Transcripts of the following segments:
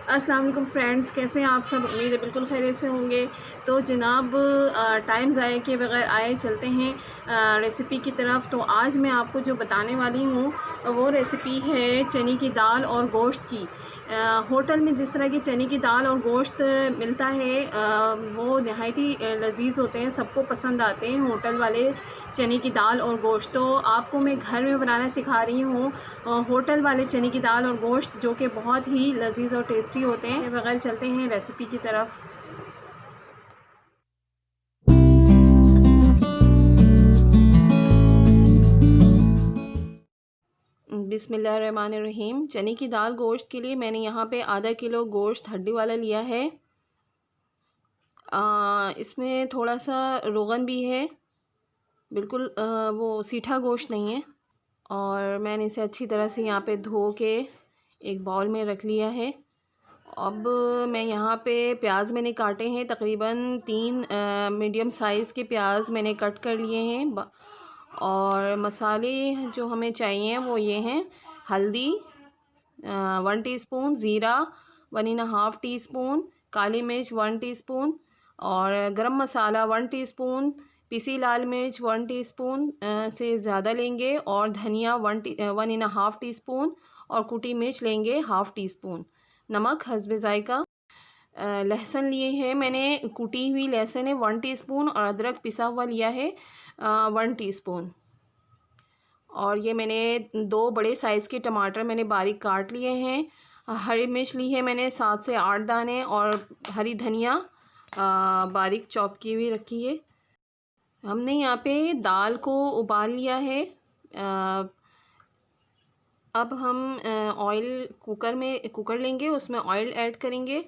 अस्सलाम वालेकुम फ्रेंड्स, कैसे हैं आप सब? उम्मीद है बिल्कुल खैरियत से होंगे। तो जनाब टाइम ज़ाया किए बगैर आए चलते हैं रेसिपी की तरफ। तो आज मैं आपको जो बताने वाली हूँ वो रेसिपी है चने की दाल और गोश्त की। होटल में जिस तरह की चने की दाल और गोश्त मिलता है वो नहायत ही लज़ीज़ होते हैं, सबको पसंद आते हैं होटल वाले चने की दाल और गोश्त। तो आपको मैं घर में बनाना सिखा रही हूँ होटल वाले चने की दाल और गोश्त, जो कि बहुत ही लज़ीज़ और टेस्टी होते हैं। बगैर चलते हैं रेसिपी की तरफ। बिस्मिल्लाहिर्रहमानिर्रहीम। चने की दाल गोश्त के लिए मैंने यहाँ पे आधा किलो गोश्त हड्डी वाला लिया है। इसमें थोड़ा सा रोगन भी है, बिल्कुल वो सीठा गोश्त नहीं है। और मैंने इसे अच्छी तरह से यहाँ पे धो के एक बाउल में रख लिया है। अब मैं यहाँ पे प्याज मैंने काटे हैं, तकरीबन 3 मीडियम साइज़ के प्याज मैंने कट कर लिए हैं। और मसाले जो हमें चाहिए वो ये हैं: हल्दी 1 टीस्पून, ज़ीरा 1.5 टीस्पून, काली मिर्च 1 टीस्पून, और गरम मसाला 1 टीस्पून, पिसी लाल मिर्च 1 टीस्पून से ज़्यादा लेंगे, और धनिया 1.5 टीस्पून, और कुटी मिर्च लेंगे हाफ़ टीस्पून, नमक हस्बे ज़ायक़ा। लहसुन लिए हैं मैंने, कुटी हुई लहसुन है 1 टीस्पून, और अदरक पिसा हुआ लिया है 1 टीस्पून। और ये मैंने 2 बड़े साइज़ के टमाटर मैंने बारीक काट लिए हैं। हरी मिर्च ली है मैंने 7 से 8 दाने, और हरी धनिया बारीक चॉप की हुई रखी है। हमने यहाँ पे दाल को उबाल लिया है। अब हम ऑयल कुकर लेंगे, उसमें ऑयल ऐड करेंगे।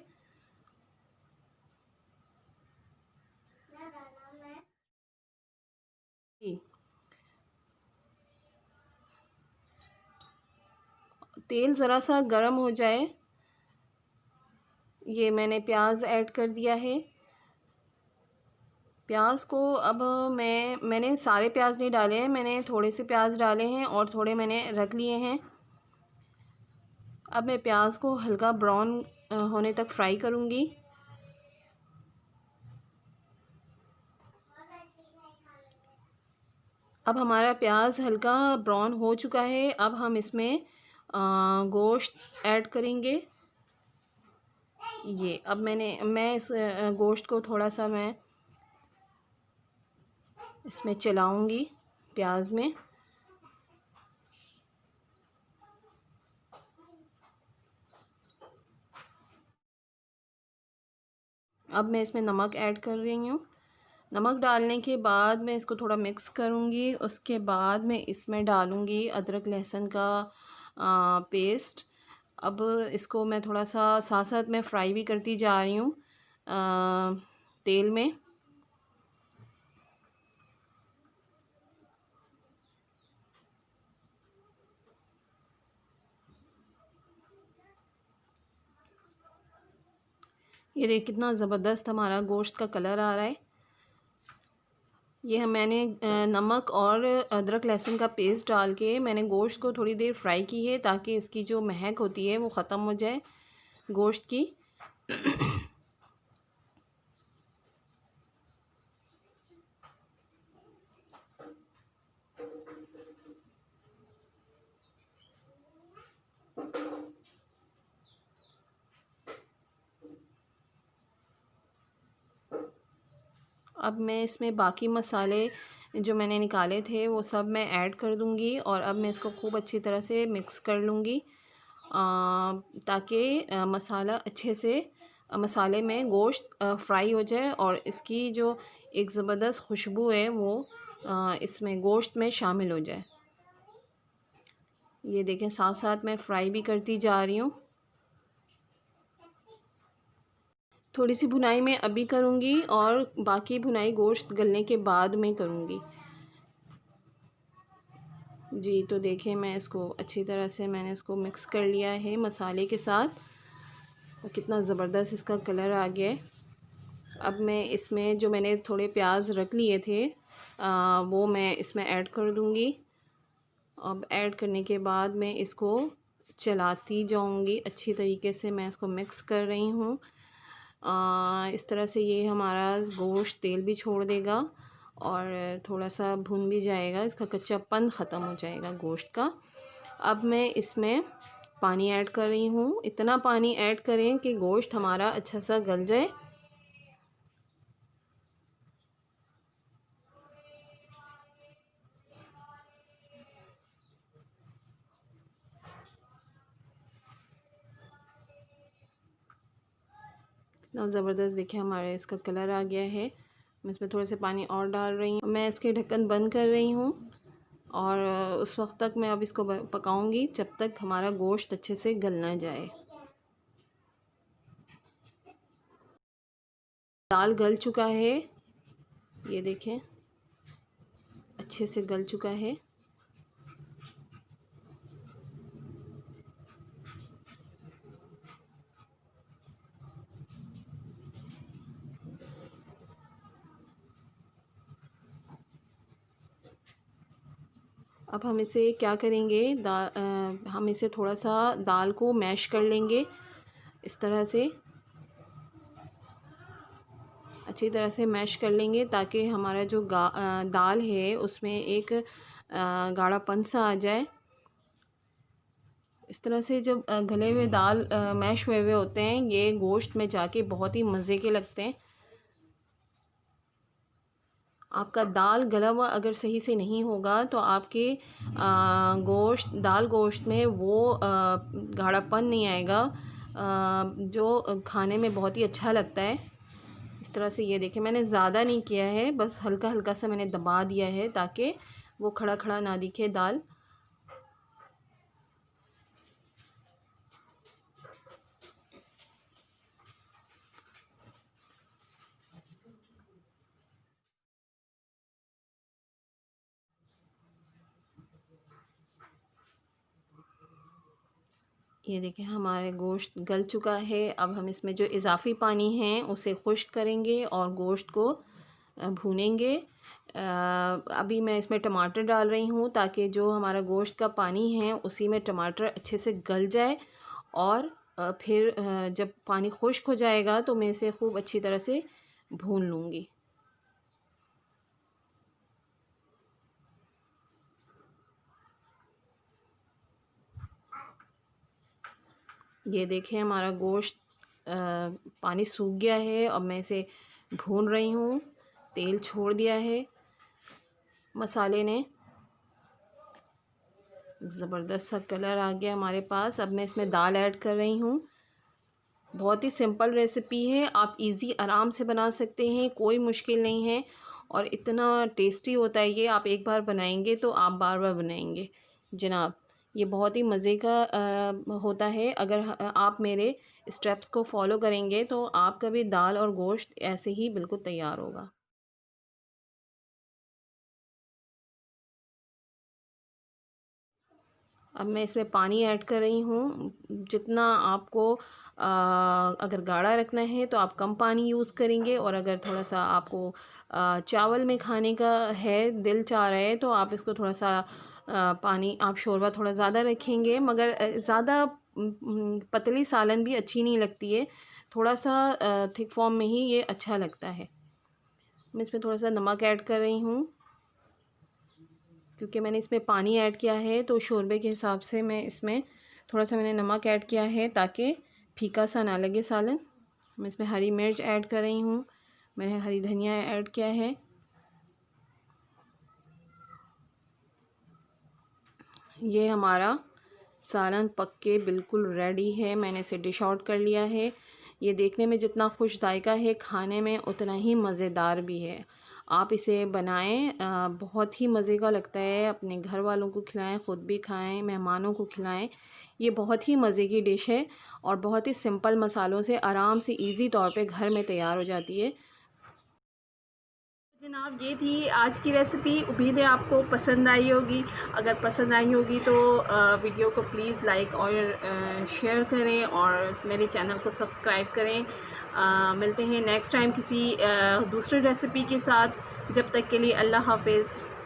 जी, तेल ज़रा सा गर्म हो जाए, ये मैंने प्याज ऐड कर दिया है। प्याज को अब मैंने सारे प्याज नहीं डाले हैं, मैंने थोड़े से प्याज डाले हैं और थोड़े मैंने रख लिए हैं। अब मैं प्याज को हल्का ब्राउन होने तक फ्राई करूँगी। अब हमारा प्याज हल्का ब्राउन हो चुका है। अब हम इसमें गोश्त ऐड करेंगे। ये अब मैं इस गोश्त को थोड़ा सा मैं इसमें चलाऊँगी प्याज में। अब मैं इसमें नमक ऐड कर रही हूँ। नमक डालने के बाद मैं इसको थोड़ा मिक्स करूँगी। उसके बाद मैं इसमें डालूँगी अदरक लहसुन का पेस्ट। अब इसको मैं थोड़ा सा साथ साथ में फ्राई भी करती जा रही हूँ तेल में। ये देखिए कितना ज़बरदस्त हमारा गोश्त का कलर आ रहा है। ये मैंने नमक और अदरक लहसुन का पेस्ट डाल के मैंने गोश्त को थोड़ी देर फ्राई की है, ताकि इसकी जो महक होती है वो ख़त्म हो जाए गोश्त की। अब मैं इसमें बाकी मसाले जो मैंने निकाले थे वो सब मैं ऐड कर दूँगी, और अब मैं इसको खूब अच्छी तरह से मिक्स कर लूँगी ताकि मसाला अच्छे से मसाले में गोश्त फ्राई हो जाए, और इसकी जो एक ज़बरदस्त खुशबू है वो इसमें गोश्त में शामिल हो जाए। ये देखें साथ साथ मैं फ्राई भी करती जा रही हूँ। थोड़ी सी भुनाई मैं अभी करूँगी, और बाकी भुनाई गोश्त गलने के बाद में करूँगी। जी, तो देखिए मैं इसको अच्छी तरह से मैंने इसको मिक्स कर लिया है मसाले के साथ, और कितना ज़बरदस्त इसका कलर आ गया है। अब मैं इसमें जो मैंने थोड़े प्याज रख लिए थे वो मैं इसमें ऐड कर दूँगी। अब ऐड करने के बाद मैं इसको चलाती जाऊंगी। अच्छी तरीके से मैं इसको मिक्स कर रही हूँ। इस तरह से ये हमारा गोश्त तेल भी छोड़ देगा और थोड़ा सा भुन भी जाएगा, इसका कच्चापन ख़त्म हो जाएगा गोश्त का। अब मैं इसमें पानी ऐड कर रही हूँ। इतना पानी ऐड करें कि गोश्त हमारा अच्छा सा गल जाए। इतना ज़बरदस्त देखिए हमारे इसका कलर आ गया है। मैं इसमें थोड़े से पानी और डाल रही हूँ। मैं इसके ढक्कन बंद कर रही हूँ और उस वक्त तक मैं अब इसको पकाऊंगी जब तक हमारा गोश्त अच्छे से गल ना जाए। दाल गल चुका है, ये देखें अच्छे से गल चुका है। अब हम इसे क्या करेंगे, हम इसे थोड़ा सा दाल को मैश कर लेंगे इस तरह से, अच्छी तरह से मैश कर लेंगे ताकि हमारा जो दाल है उसमें एक गाढ़ापन सा आ जाए। इस तरह से जब गले हुए दाल मैश हुए हुए होते हैं, ये गोश्त में जाके बहुत ही मज़े के लगते हैं। आपका दाल गला हुआ अगर सही से नहीं होगा तो आपके दाल गोश्त में वो गाढ़ापन नहीं आएगा जो खाने में बहुत ही अच्छा लगता है। इस तरह से ये देखें मैंने ज़्यादा नहीं किया है, बस हल्का हल्का सा मैंने दबा दिया है ताकि वो खड़ा खड़ा ना दिखे दाल। ये देखिए हमारे गोश्त गल चुका है। अब हम इसमें जो इजाफ़ी पानी है उसे खुश्क करेंगे और गोश्त को भूनेंगे। अभी मैं इसमें टमाटर डाल रही हूँ ताकि जो हमारा गोश्त का पानी है उसी में टमाटर अच्छे से गल जाए और फिर जब पानी खुश्क हो जाएगा तो मैं इसे खूब अच्छी तरह से भून लूँगी। ये देखें हमारा गोश्त पानी सूख गया है। अब मैं इसे भून रही हूँ, तेल छोड़ दिया है मसाले ने, ज़बरदस्त सा कलर आ गया हमारे पास। अब मैं इसमें दाल ऐड कर रही हूँ। बहुत ही सिंपल रेसिपी है, आप इजी आराम से बना सकते हैं, कोई मुश्किल नहीं है और इतना टेस्टी होता है ये। आप एक बार बनाएंगे तो आप बार बार बनाएंगे जनाब। ये बहुत ही मज़े का होता है। अगर आप मेरे स्टेप्स को फॉलो करेंगे तो आपका भी दाल और गोश्त ऐसे ही बिल्कुल तैयार होगा। अब मैं इसमें पानी ऐड कर रही हूँ। जितना आपको अगर गाढ़ा रखना है तो आप कम पानी यूज़ करेंगे और अगर थोड़ा सा आपको चावल में खाने का है, दिल चाह रहा है, तो आप इसको थोड़ा सा पानी आप शोरबा थोड़ा ज़्यादा रखेंगे। मगर ज़्यादा पतली सालन भी अच्छी नहीं लगती है, थोड़ा सा थिक फॉर्म में ही ये अच्छा लगता है। मैं इसमें थोड़ा सा नमक ऐड कर रही हूँ क्योंकि मैंने इसमें पानी ऐड किया है तो शोरबे के हिसाब से मैं इसमें थोड़ा सा मैंने नमक ऐड किया है ताकि फीका सा ना लगे सालन। मैं इसमें हरी मिर्च ऐड कर रही हूँ, मैंने हरी धनिया ऐड किया है। ये हमारा सालन पक के बिल्कुल रेडी है। मैंने इसे डिश आउट कर लिया है। ये देखने में जितना खुश जायका है, खाने में उतना ही मज़ेदार भी है। आप इसे बनाएं, बहुत ही मज़े का लगता है। अपने घर वालों को खिलाएं, ख़ुद भी खाएं, मेहमानों को खिलाएं। ये बहुत ही मज़े की डिश है और बहुत ही सिंपल मसालों से आराम से इजी तौर पे घर में तैयार हो जाती है। जनाब ये थी आज की रेसिपी। उम्मीद है आपको पसंद आई होगी। अगर पसंद आई होगी तो वीडियो को प्लीज़ लाइक और शेयर करें और मेरे चैनल को सब्सक्राइब करें। मिलते हैं नेक्स्ट टाइम किसी दूसरे रेसिपी के साथ। जब तक के लिए अल्लाह हाफ़िज़।